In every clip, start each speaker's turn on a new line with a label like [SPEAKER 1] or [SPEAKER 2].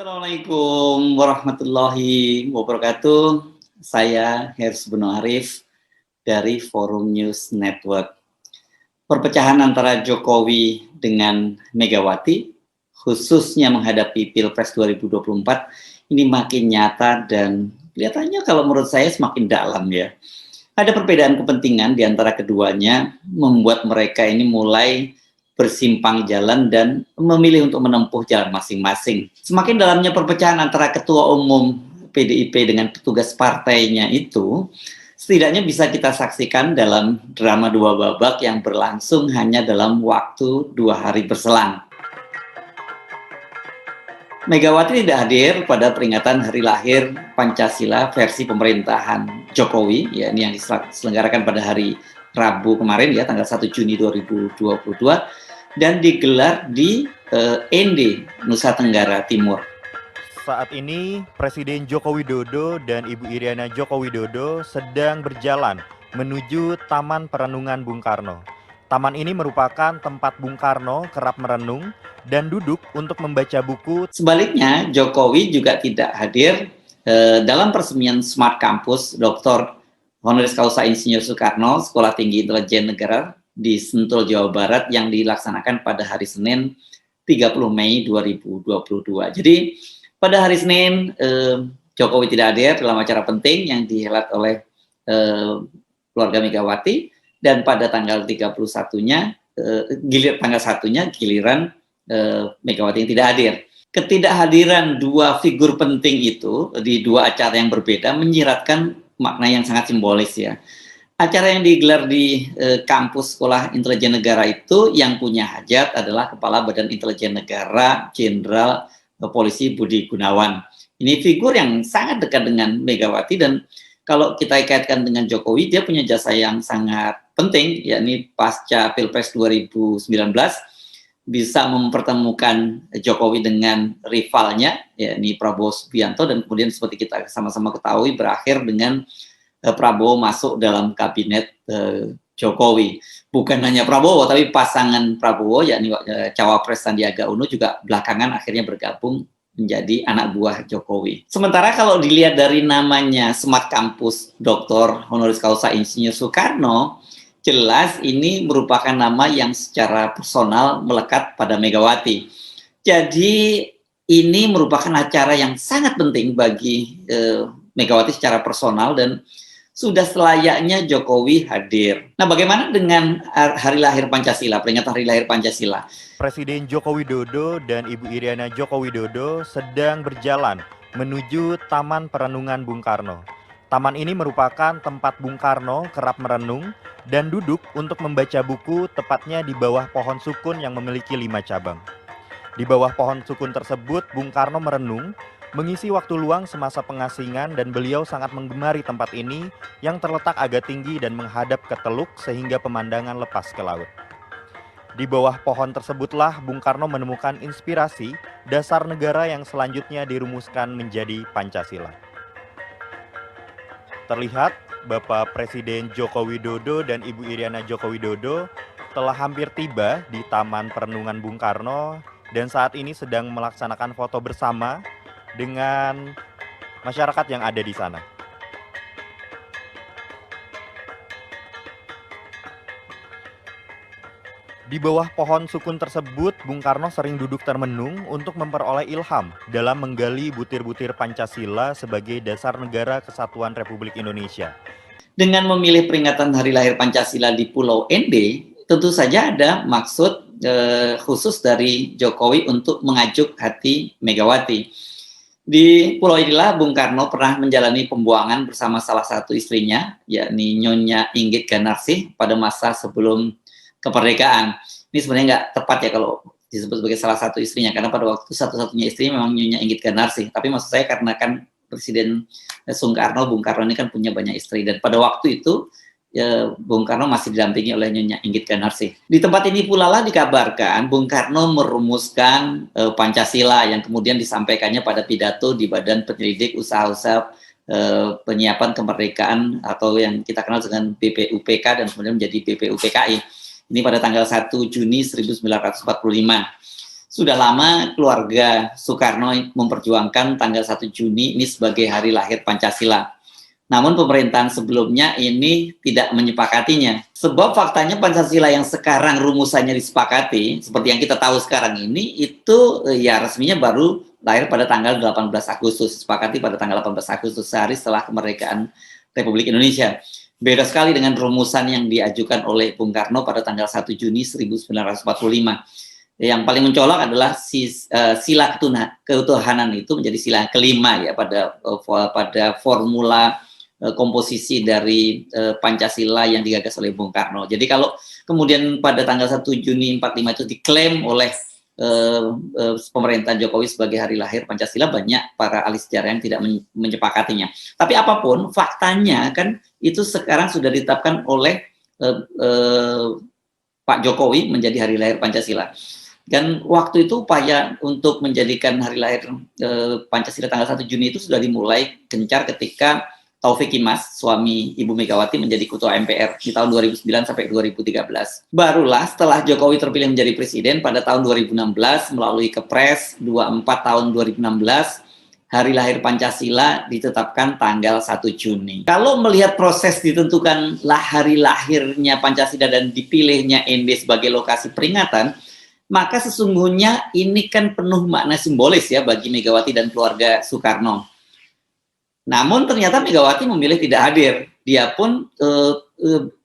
[SPEAKER 1] Assalamualaikum warahmatullahi wabarakatuh. Saya Hersy Beno Arif dari Forum News Network. Perpecahan antara Jokowi dengan Megawati, khususnya menghadapi Pilpres 2024, ini makin nyata dan kelihatannya kalau menurut saya semakin dalam ya. Ada perbedaan kepentingan di antara keduanya, membuat mereka ini mulai bersimpang jalan dan memilih untuk menempuh jalan masing-masing. Semakin dalamnya perpecahan antara ketua umum PDIP dengan petugas partainya itu, setidaknya bisa kita saksikan dalam drama dua babak yang berlangsung hanya dalam waktu 2 hari berselang. Megawati tidak hadir pada peringatan hari lahir Pancasila versi pemerintahan Jokowi, ya, ini yang diselenggarakan pada hari Rabu kemarin ya, tanggal 1 Juni 2022, dan digelar di ND, Nusa Tenggara Timur.
[SPEAKER 2] Saat ini Presiden Joko Widodo dan Ibu Iriana Joko Widodo sedang berjalan menuju Taman Perenungan Bung Karno. Taman ini merupakan tempat Bung Karno kerap merenung dan duduk untuk membaca buku.
[SPEAKER 1] Sebaliknya, Jokowi juga tidak hadir dalam peresmian Smart Campus Dr. Honoris Causa Insinyur Soekarno, Sekolah Tinggi Intelijen Negara di Sentul, Jawa Barat yang dilaksanakan pada hari Senin 30 Mei 2022. Jadi pada hari Senin Jokowi tidak hadir dalam acara penting yang dihelat oleh keluarga Megawati, dan pada tanggal 31-nya tanggal 1-nya giliran Megawati yang tidak hadir. Ketidakhadiran dua figur penting itu di dua acara yang berbeda menyiratkan makna yang sangat simbolis ya. Acara yang digelar di kampus Sekolah Intelijen Negara itu yang punya hajat adalah Kepala Badan Intelijen Negara Jenderal Polisi Budi Gunawan. Ini figur yang sangat dekat dengan Megawati, dan kalau kita kaitkan dengan Jokowi, dia punya jasa yang sangat penting, yakni pasca Pilpres 2019 bisa mempertemukan Jokowi dengan rivalnya, yakni Prabowo Subianto, dan kemudian seperti kita sama-sama ketahui berakhir dengan Prabowo masuk dalam kabinet Jokowi. Bukan hanya Prabowo, tapi pasangan Prabowo, yakni Cawapres Sandiaga Uno juga belakangan akhirnya bergabung menjadi anak buah Jokowi. Sementara kalau dilihat dari namanya Smart Campus Dr. Honoris Causa Insinyur Soekarno, jelas ini merupakan nama yang secara personal melekat pada Megawati. Jadi ini merupakan acara yang sangat penting bagi Megawati secara personal dan sudah selayaknya Jokowi hadir. Nah, bagaimana dengan hari lahir Pancasila, peringatan hari lahir Pancasila?
[SPEAKER 2] Presiden Joko Widodo dan Ibu Iriana Joko Widodo sedang berjalan menuju Taman Perenungan Bung Karno. Taman ini merupakan tempat Bung Karno kerap merenung dan duduk untuk membaca buku, tepatnya di bawah pohon sukun yang memiliki 5 cabang. Di bawah pohon sukun tersebut, Bung Karno merenung, mengisi waktu luang semasa pengasingan, dan beliau sangat menggemari tempat ini yang terletak agak tinggi dan menghadap ke teluk sehingga pemandangan lepas ke laut. Di bawah pohon tersebutlah Bung Karno menemukan inspirasi dasar negara yang selanjutnya dirumuskan menjadi Pancasila. Terlihat Bapak Presiden Joko Widodo dan Ibu Iriana Joko Widodo telah hampir tiba di Taman Perenungan Bung Karno dan saat ini sedang melaksanakan foto bersama dengan masyarakat yang ada di sana. Di bawah pohon sukun tersebut, Bung Karno sering duduk termenung untuk memperoleh ilham dalam menggali butir-butir Pancasila sebagai dasar negara kesatuan Republik Indonesia.
[SPEAKER 1] Dengan memilih peringatan hari lahir Pancasila di Pulau ND, tentu saja ada maksud khusus dari Jokowi untuk mengajuk hati Megawati. Di pulau inilah Bung Karno pernah menjalani pembuangan bersama salah satu istrinya, yakni Nyonya Inggit Ganarsih pada masa sebelum kemerdekaan. Ini sebenarnya nggak tepat ya kalau disebut sebagai salah satu istrinya, karena pada waktu satu-satunya istri memang Nyonya Inggit Ganarsih. Tapi maksud saya karena kan Presiden Soekarno, Bung Karno ini kan punya banyak istri, dan pada waktu itu Bung Karno masih didampingi oleh Nyonya Inggit Ganarsih. Di tempat ini pula lah dikabarkan Bung Karno merumuskan Pancasila yang kemudian disampaikannya pada pidato di Badan Penyelidik Usaha-usaha Penyiapan Kemerdekaan atau yang kita kenal dengan BPUPK dan kemudian menjadi BPUPKI. Ini pada tanggal 1 Juni 1945. Sudah lama keluarga Soekarno memperjuangkan tanggal 1 Juni ini sebagai hari lahir Pancasila. Namun pemerintahan sebelumnya ini tidak menyepakatinya. Sebab faktanya Pancasila yang sekarang rumusannya disepakati, seperti yang kita tahu sekarang ini, itu ya resminya baru lahir pada tanggal 18 Agustus, disepakati pada tanggal 18 Agustus, sehari setelah kemerdekaan Republik Indonesia. Beda sekali dengan rumusan yang diajukan oleh Bung Karno pada tanggal 1 Juni 1945. Yang paling mencolok adalah sila ketuhanan itu menjadi sila kelima ya pada formula komposisi dari Pancasila yang digagas oleh Bung Karno. Jadi kalau kemudian pada tanggal 1 Juni 45 itu diklaim oleh pemerintahan Jokowi sebagai hari lahir Pancasila, banyak para ahli sejarah yang tidak menyepakatinya. Tapi apapun faktanya kan itu sekarang sudah ditetapkan oleh Pak Jokowi menjadi hari lahir Pancasila. Dan waktu itu upaya untuk menjadikan hari lahir Pancasila tanggal 1 Juni itu sudah dimulai gencar ketika Taufik Kimas, suami Ibu Megawati, menjadi ketua MPR di tahun 2009 sampai 2013. Barulah setelah Jokowi terpilih menjadi presiden pada tahun 2016 melalui Kepres 24 tahun 2016, hari lahir Pancasila ditetapkan tanggal 1 Juni. Kalau melihat proses ditentukanlah hari lahirnya Pancasila dan dipilihnya ND sebagai lokasi peringatan, maka sesungguhnya ini kan penuh makna simbolis ya bagi Megawati dan keluarga Soekarno. Namun ternyata Megawati memilih tidak hadir. Dia pun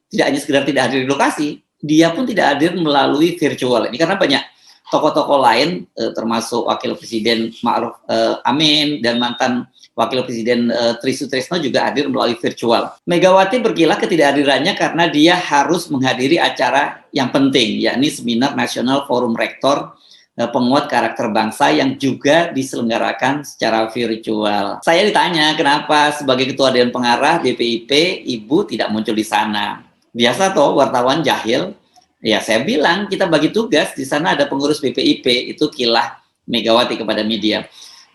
[SPEAKER 1] tidak hanya sekedar tidak hadir di lokasi, dia pun tidak hadir melalui virtual. Ini karena banyak tokoh-tokoh lain, termasuk Wakil Presiden Ma'ruf Amin dan mantan Wakil Presiden Tri Sutrisno juga hadir melalui virtual. Megawati berkilah ketidakhadirannya karena dia harus menghadiri acara yang penting, yakni Seminar Nasional Forum Rektor Penguat Karakter Bangsa yang juga diselenggarakan secara virtual. Saya ditanya kenapa sebagai Ketua Dewan Pengarah BPIP Ibu tidak muncul di sana. Biasa toh wartawan jahil. Ya saya bilang kita bagi tugas, di sana ada pengurus BPIP, itu kilah Megawati kepada media.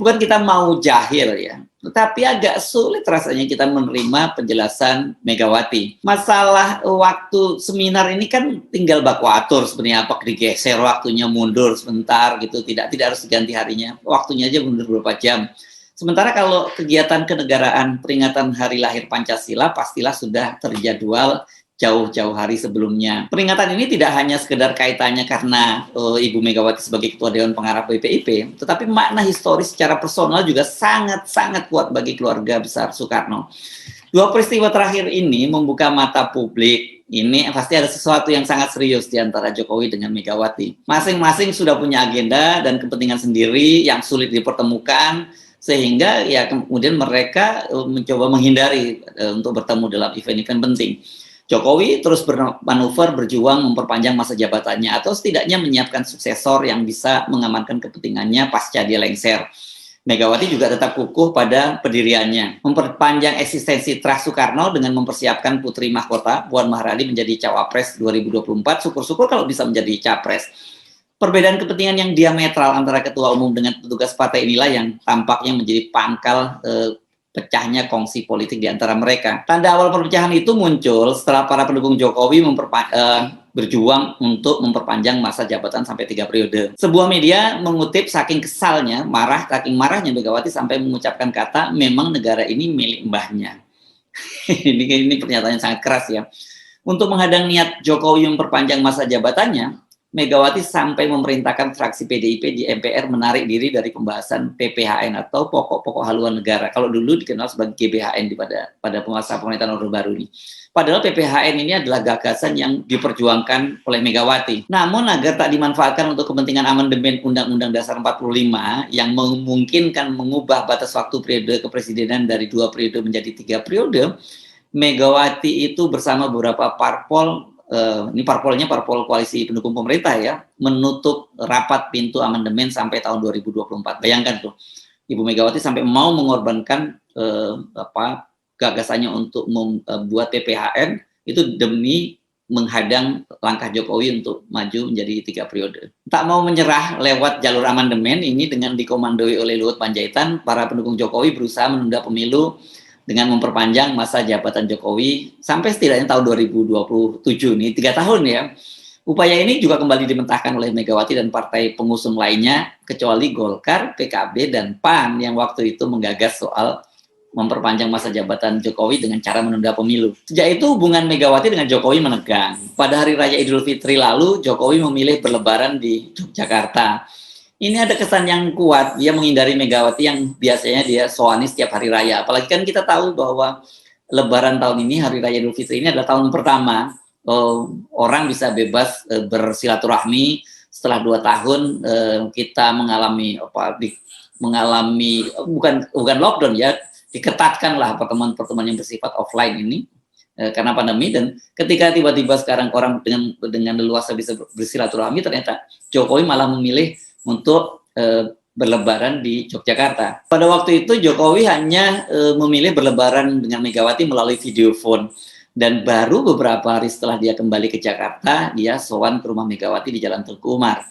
[SPEAKER 1] Bukan kita mau jahil ya, tetapi agak sulit rasanya kita menerima penjelasan Megawati. Masalah waktu seminar ini kan tinggal baku atur sebenarnya, apa digeser waktunya mundur sebentar gitu, tidak harus diganti harinya, waktunya aja mundur beberapa jam. Sementara kalau kegiatan kenegaraan peringatan hari lahir Pancasila pastilah sudah terjadwal jauh-jauh hari sebelumnya. Peringatan ini tidak hanya sekedar kaitannya karena Ibu Megawati sebagai Ketua Dewan Pengarah BPIP, tetapi makna historis secara personal juga sangat-sangat kuat bagi keluarga besar Soekarno. Dua peristiwa terakhir ini membuka mata publik. Ini pasti ada sesuatu yang sangat serius di antara Jokowi dengan Megawati. Masing-masing sudah punya agenda dan kepentingan sendiri yang sulit dipertemukan, sehingga ya kemudian mereka mencoba menghindari untuk bertemu dalam event-event penting. Jokowi terus bermanuver berjuang memperpanjang masa jabatannya atau setidaknya menyiapkan suksesor yang bisa mengamankan kepentingannya pasca dia lengser. Megawati juga tetap kukuh pada pendiriannya, memperpanjang eksistensi Trust Soekarno dengan mempersiapkan putri mahkota Puan Maharani menjadi cawapres 2024. Syukur-syukur kalau bisa menjadi capres. Perbedaan kepentingan yang diametral antara ketua umum dengan petugas partai inilah yang tampaknya menjadi pangkal pecahnya kongsi politik di antara mereka. Tanda awal perpecahan itu muncul setelah para pendukung Jokowi berjuang untuk memperpanjang masa jabatan sampai 3 periode. Sebuah media mengutip saking marahnya Megawati sampai mengucapkan kata, memang negara ini milik mbahnya. ini pernyataan yang sangat keras ya. Untuk menghadang niat Jokowi memperpanjang masa jabatannya, Megawati sampai memerintahkan fraksi PDIP di MPR menarik diri dari pembahasan PPHN atau pokok-pokok haluan negara. Kalau dulu dikenal sebagai GBHN pada masa pemerintahan Orde Baru ini. Padahal PPHN ini adalah gagasan yang diperjuangkan oleh Megawati. Namun agar tak dimanfaatkan untuk kepentingan amandemen Undang-Undang Dasar 45 yang memungkinkan mengubah batas waktu periode kepresidenan dari 2 periode menjadi 3 periode, Megawati itu bersama beberapa parpol, ini parpol koalisi pendukung pemerintah ya, menutup rapat pintu amandemen sampai tahun 2024. Bayangkan tuh, Ibu Megawati sampai mau mengorbankan gagasannya untuk membuat PPHN itu demi menghadang langkah Jokowi untuk maju menjadi 3 periode. Tak mau menyerah lewat jalur amandemen ini dengan dikomandoi oleh Luhut Panjaitan, para pendukung Jokowi berusaha menunda pemilu dengan memperpanjang masa jabatan Jokowi sampai setidaknya tahun 2027 nih, 3 tahun ya. Upaya ini juga kembali dimentahkan oleh Megawati dan partai pengusung lainnya, kecuali Golkar, PKB, dan PAN yang waktu itu menggagas soal memperpanjang masa jabatan Jokowi dengan cara menunda pemilu. Sejak itu hubungan Megawati dengan Jokowi menegang. Pada hari raya Idul Fitri lalu, Jokowi memilih berlebaran di Yogyakarta. Ini ada kesan yang kuat, dia menghindari Megawati yang biasanya dia soanis setiap hari raya. Apalagi kan kita tahu bahwa Lebaran tahun ini, hari raya Idul Fitri ini adalah tahun pertama orang bisa bebas bersilaturahmi setelah 2 tahun kita mengalami bukan lockdown ya, diketatkanlah pertemuan-pertemuan yang bersifat offline ini karena pandemi. Dan ketika tiba-tiba sekarang orang dengan leluasa bisa bersilaturahmi, ternyata Jokowi malah memilih untuk berlebaran di Yogyakarta. Pada waktu itu Jokowi hanya memilih berlebaran dengan Megawati melalui video phone. Dan baru beberapa hari setelah dia kembali ke Jakarta, dia sowan ke rumah Megawati di Jalan Tengku Umar.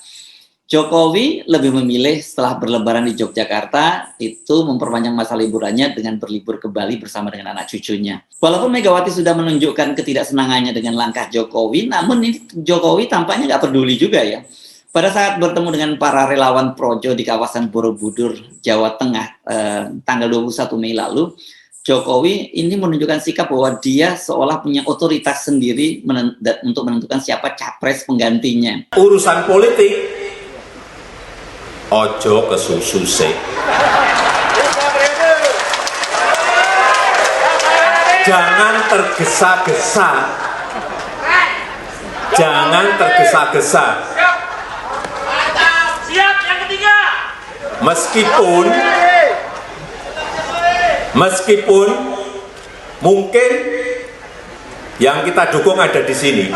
[SPEAKER 1] Jokowi lebih memilih setelah berlebaran di Yogyakarta itu memperpanjang masa liburannya dengan berlibur ke Bali bersama dengan anak cucunya. Walaupun Megawati sudah menunjukkan ketidaksenangannya dengan langkah Jokowi, namun ini Jokowi tampaknya nggak peduli juga ya. Pada saat bertemu dengan para relawan Projo di kawasan Borobudur, Jawa Tengah, tanggal 21 Mei lalu, Jokowi ini menunjukkan sikap bahwa dia seolah punya otoritas sendiri untuk menentukan siapa capres penggantinya.
[SPEAKER 3] Urusan politik, ojo kesusu sih. Jangan tergesa-gesa. Jangan tergesa-gesa.
[SPEAKER 4] Siap, yang ketiga.
[SPEAKER 3] Meskipun mungkin yang kita dukung ada di sini.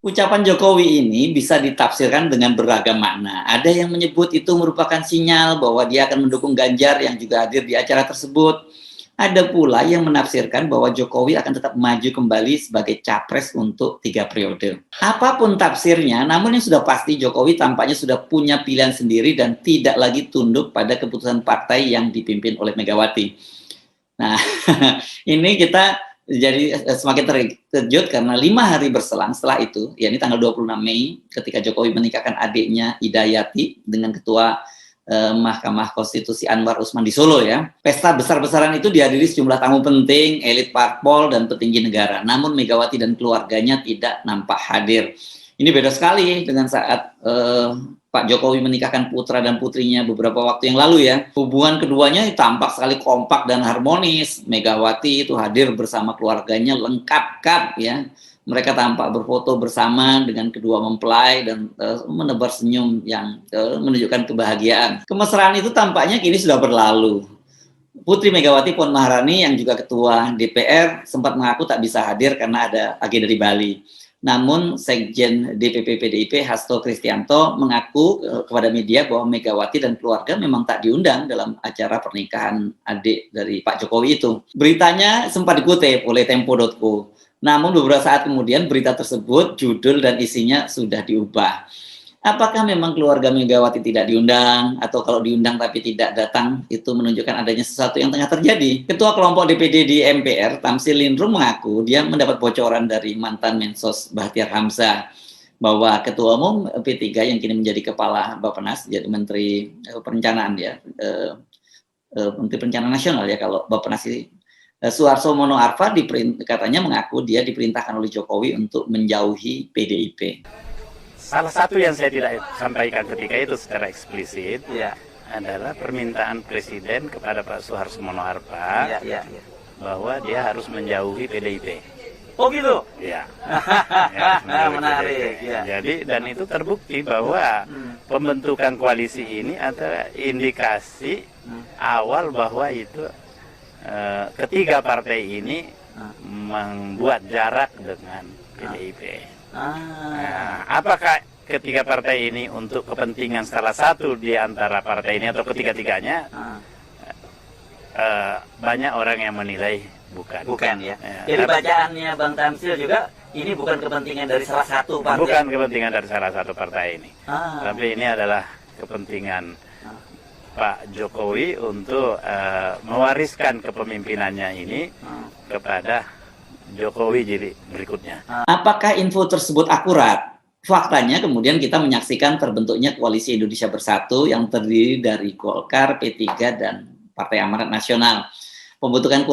[SPEAKER 1] Ucapan Jokowi ini bisa ditafsirkan dengan beragam makna. Ada yang menyebut itu merupakan sinyal bahwa dia akan mendukung Ganjar yang juga hadir di acara tersebut. Ada pula yang menafsirkan bahwa Jokowi akan tetap maju kembali sebagai capres untuk 3 periode. Apapun tafsirnya, namun yang sudah pasti Jokowi tampaknya sudah punya pilihan sendiri dan tidak lagi tunduk pada keputusan partai yang dipimpin oleh Megawati. Nah, ini kita jadi semakin terkejut karena 5 hari berselang setelah itu, yakni tanggal 26 Mei, ketika Jokowi menikahkan adiknya Hidayati dengan ketua Mahkamah Konstitusi Anwar Usman di Solo ya. Pesta besar-besaran itu dihadiri sejumlah tamu penting, elit parpol dan petinggi negara. Namun Megawati dan keluarganya tidak nampak hadir. Ini beda sekali dengan saat Pak Jokowi menikahkan putra dan putrinya beberapa waktu yang lalu ya. Hubungan keduanya tampak sekali kompak dan harmonis. Megawati itu hadir bersama keluarganya lengkap ya. Mereka tampak berfoto bersama dengan kedua mempelai dan menebar senyum yang menunjukkan kebahagiaan. Kemesraan itu tampaknya kini sudah berlalu. Putri Megawati Puan Maharani yang juga ketua DPR sempat mengaku tak bisa hadir karena ada agenda di Bali. Namun Sekjen DPP PDIP Hasto Kristianto mengaku kepada media bahwa Megawati dan keluarga memang tak diundang dalam acara pernikahan adik dari Pak Jokowi itu. Beritanya sempat dikutip oleh Tempo.co. Namun beberapa saat kemudian berita tersebut, judul dan isinya sudah diubah. Apakah memang keluarga Megawati tidak diundang, atau kalau diundang tapi tidak datang, itu menunjukkan adanya sesuatu yang tengah terjadi? Ketua kelompok DPD di MPR, Tamsil Lindrum mengaku dia mendapat bocoran dari mantan Mensos Bahtiar Hamzah bahwa Ketua Umum P3 yang kini menjadi Kepala Bappenas, jadi Menteri Perencanaan ya, Menteri Perencanaan Nasional ya kalau Bappenas ini, Suharto Mono Arfa katanya mengaku dia diperintahkan oleh Jokowi untuk menjauhi PDIP.
[SPEAKER 4] Salah satu yang saya tidak sampaikan ketika itu secara eksplisit adalah permintaan Presiden kepada Pak Suharto Mono Arfa bahwa dia harus menjauhi PDIP.
[SPEAKER 5] Oh gitu?
[SPEAKER 4] Ya.
[SPEAKER 5] Menarik. Ya.
[SPEAKER 4] Jadi dan itu terbukti bahwa pembentukan koalisi ini adalah indikasi awal bahwa itu ketiga partai ini membuat jarak dengan PDIP. Nah, apakah ketiga partai ini untuk kepentingan salah satu di antara partai ini atau ketiga-tiganya? Banyak orang yang menilai bukan.
[SPEAKER 5] Bukan ya. Jadi bacaannya Bang Tamsil juga ini bukan kepentingan dari salah satu partai.
[SPEAKER 4] Bukan kepentingan dari salah satu partai ini. Tapi ini adalah kepentingan Pak Jokowi untuk mewariskan kepemimpinannya ini kepada Jokowi jadi berikutnya.
[SPEAKER 1] Apakah info tersebut akurat? Faktanya kemudian kita menyaksikan terbentuknya Koalisi Indonesia Bersatu yang terdiri dari Golkar, P3, dan Partai Amanat Nasional. Pembentukan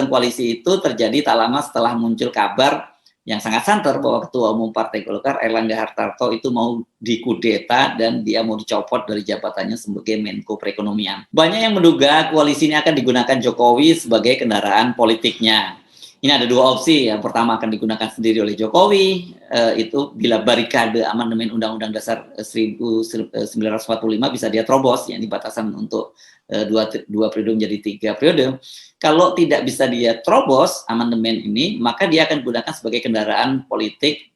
[SPEAKER 1] koalisi itu terjadi tak lama setelah muncul kabar yang sangat santer bahwa Ketua Umum Partai Golkar, Erlangga Hartarto, itu mau dikudeta dan dia mau dicopot dari jabatannya sebagai Menko Perekonomian. Banyak yang menduga koalisi ini akan digunakan Jokowi sebagai kendaraan politiknya. Ini ada dua opsi. Yang pertama akan digunakan sendiri oleh Jokowi, itu bila barikade amandemen Undang-Undang Dasar 1945 bisa dia terobos, yakni batasan untuk dua periode menjadi 3 periode. Kalau tidak bisa dia terobos amandemen ini, maka dia akan gunakan sebagai kendaraan politik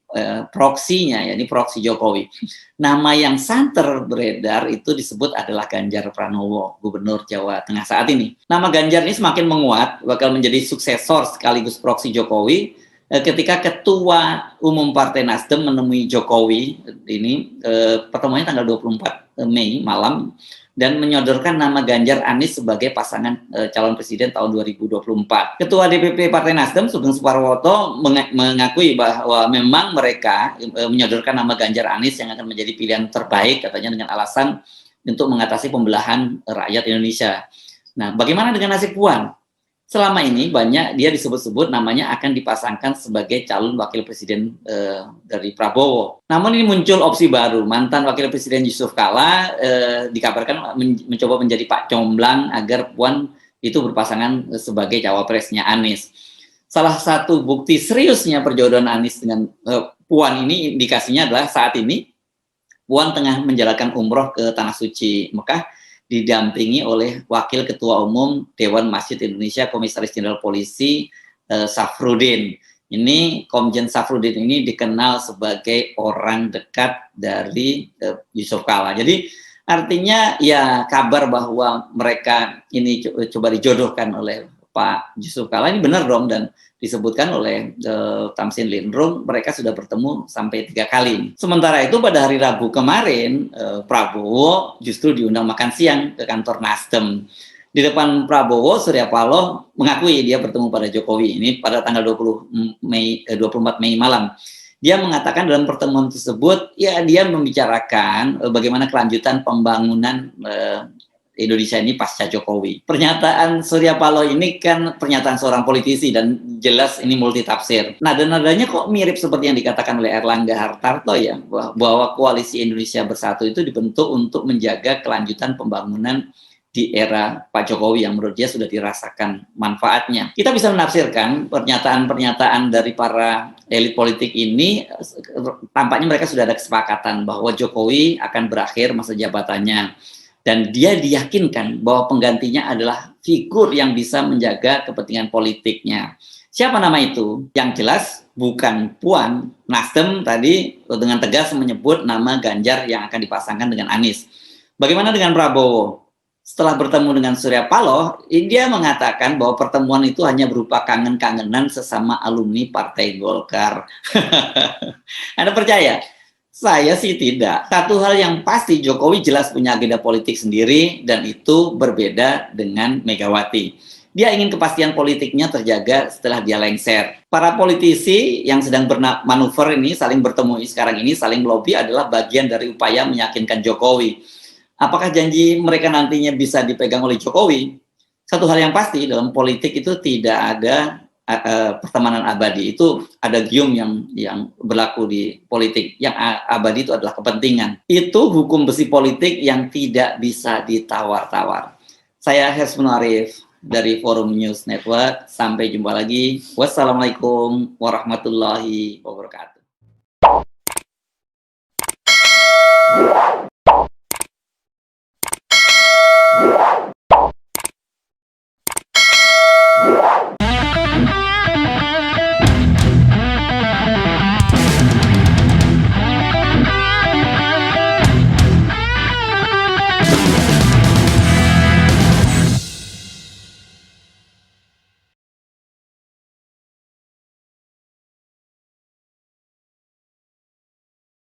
[SPEAKER 1] proksinya, yakni proksi Jokowi. Nama yang santer beredar itu disebut adalah Ganjar Pranowo, Gubernur Jawa Tengah saat ini. Nama Ganjar ini semakin menguat, bakal menjadi suksesor sekaligus proksi Jokowi ketika Ketua Umum Partai Nasdem menemui Jokowi ini pertemuannya tanggal 24 Mei malam dan menyodorkan nama Ganjar Anies sebagai pasangan calon presiden tahun 2024. Ketua DPP Partai Nasdem, Sugeng Suparwoto, mengakui bahwa memang mereka menyodorkan nama Ganjar Anies yang akan menjadi pilihan terbaik, katanya dengan alasan untuk mengatasi pembelahan rakyat Indonesia. Nah, bagaimana dengan nasib Puan? Selama ini banyak dia disebut-sebut namanya akan dipasangkan sebagai calon wakil presiden dari Prabowo. Namun ini muncul opsi baru. Mantan wakil presiden Yusuf Kala dikabarkan mencoba menjadi Pak Comblang agar Puan itu berpasangan sebagai cawapresnya Anies. Salah satu bukti seriusnya perjodohan Anies dengan Puan ini indikasinya adalah saat ini Puan tengah menjalankan umroh ke Tanah Suci Mekah, didampingi oleh Wakil Ketua Umum Dewan Masjid Indonesia, Komisaris Jenderal Polisi Safrudin. Ini Komjen Safrudin ini dikenal sebagai orang dekat dari Yusuf Kala. Jadi artinya ya kabar bahwa mereka ini coba dijodohkan oleh Pak Yusuf Kala ini benar dong, dan disebutkan oleh Tamsin Lindrung mereka sudah bertemu sampai 3 kali. Sementara itu pada hari Rabu kemarin Prabowo justru diundang makan siang ke kantor Nasdem. Di depan Prabowo, Surya Paloh mengakui dia bertemu pada Jokowi ini pada tanggal 24 Mei malam. Dia mengatakan dalam pertemuan tersebut ya dia membicarakan bagaimana kelanjutan pembangunan Indonesia ini pasca Jokowi. Pernyataan Surya Paloh ini kan pernyataan seorang politisi dan jelas ini multitafsir. Nada-nadanya kok mirip seperti yang dikatakan oleh Erlangga Hartarto ya, bahwa Koalisi Indonesia Bersatu itu dibentuk untuk menjaga kelanjutan pembangunan di era Pak Jokowi yang menurut dia sudah dirasakan manfaatnya. Kita bisa menafsirkan pernyataan-pernyataan dari para elit politik ini, tampaknya mereka sudah ada kesepakatan bahwa Jokowi akan berakhir masa jabatannya. Dan dia diyakinkan bahwa penggantinya adalah figur yang bisa menjaga kepentingan politiknya. Siapa nama itu? Yang jelas bukan Puan. Nasdem tadi dengan tegas menyebut nama Ganjar yang akan dipasangkan dengan Anies. Bagaimana dengan Prabowo? Setelah bertemu dengan Surya Paloh, dia mengatakan bahwa pertemuan itu hanya berupa kangen-kangenan sesama alumni Partai Golkar. Anda percaya? Saya sih tidak. Satu hal yang pasti, Jokowi jelas punya agenda politik sendiri dan itu berbeda dengan Megawati. Dia ingin kepastian politiknya terjaga setelah dia lengser. Para politisi yang sedang bermanuver ini saling bertemu sekarang ini, saling lobby adalah bagian dari upaya meyakinkan Jokowi. Apakah janji mereka nantinya bisa dipegang oleh Jokowi? Satu hal yang pasti, dalam politik itu tidak ada pertemanan abadi. Itu ada gium yang berlaku di politik. Yang abadi itu adalah kepentingan. Itu hukum besi politik yang tidak bisa ditawar-tawar. Saya Hersman Arif dari Forum News Network. Sampai jumpa lagi. Wassalamualaikum warahmatullahi wabarakatuh.